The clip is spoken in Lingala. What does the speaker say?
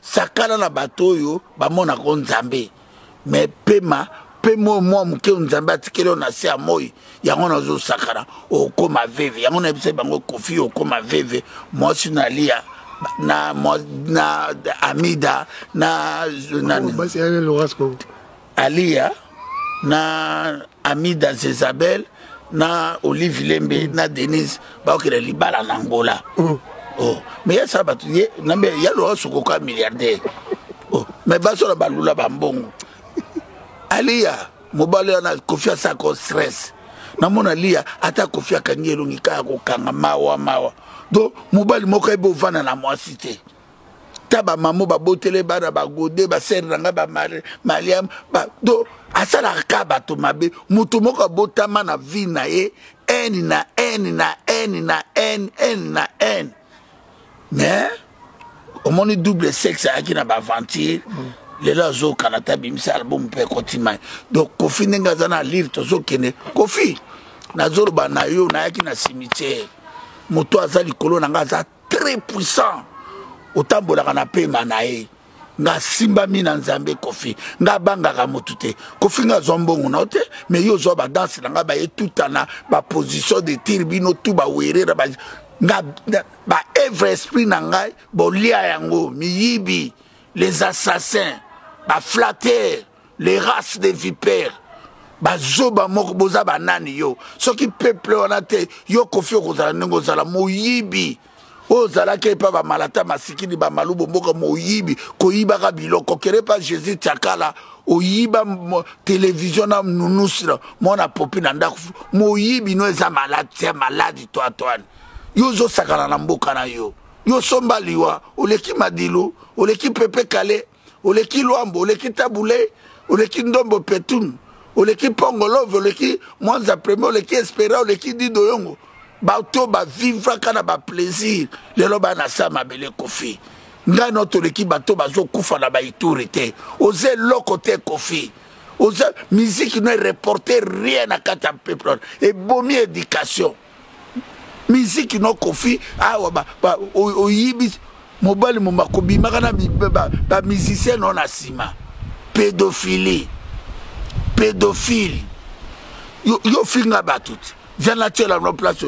sakana na bato yo bamona ko nzambe mais pema pemo mo muke nzambe atikelo na se amoyi yango na zo sakana okoma veve yango na bise bango Kofi okoma veve mo sinalia na Amida na Alia na Amida Zezabel na Olive Lembe na Denise baokela libala na Angola. Oh, mais ya sabatu ye nambe ya lo sokoka milliardaire. Oh, mais baso la balula bambongo. Alia mobale na Kofi asako stress. Na mona Alia ata Kofi akanyelo ngika ko kanga mawa. Do mobali moko ebo vana na mwasite. Taba mamo ba botele bana ba gode ba seranga ba Mariam ba do asala ka bato mabe mutu moko botama na vie na ye N. Mais au moins double sexe qui n'a pas venté les lazo kanata bimisa album pe kotima donc Kofi ngazana lire tozo kene Kofi na zoroba na yo na yaki na cimetière moto azali kolo na ngaza très puissant otambola kana pe manae nga simba mina nzambe Kofi nga banga ka motute Kofi nga zombongo na ote mais yo zo ba danse na nga ba etutana ba position de tirbino tout ba werera ba nga ba evre esprit na ngai bolia yango miyibi les assassins ba flatter les races de vipères ba zoba moko boza banani yo soki peuple wana te yo Kofi okozala nengo zala moyibi ozala ke pa ba malata masikini ba malubo moko moyibi koyiba ka biloko kere pa Jésus tiakala oyiba télévision na nunusira mona popi na ndako moyibi no eza maladi to atwane yo zo sakana na mboka na yo somba liwa oleki madilu oleki pepe kale oleki lwambo oleki tabule oleki ndombo petun oleki pongolove oleki mwanza premier oleki espera oleki dido yongo bato ba vivre kana ba plaisir lelo bana sa mabele Kofi nga noto oleki bato bazo kufa na ba iturité oze lokote Kofi oze musique ne reporter rien à kata peuple et bomi éducation musique no Kofi awa ba oyibi mobali momako bimaka na ba musicien non asima pédophile yo finga batut viens là tu es la place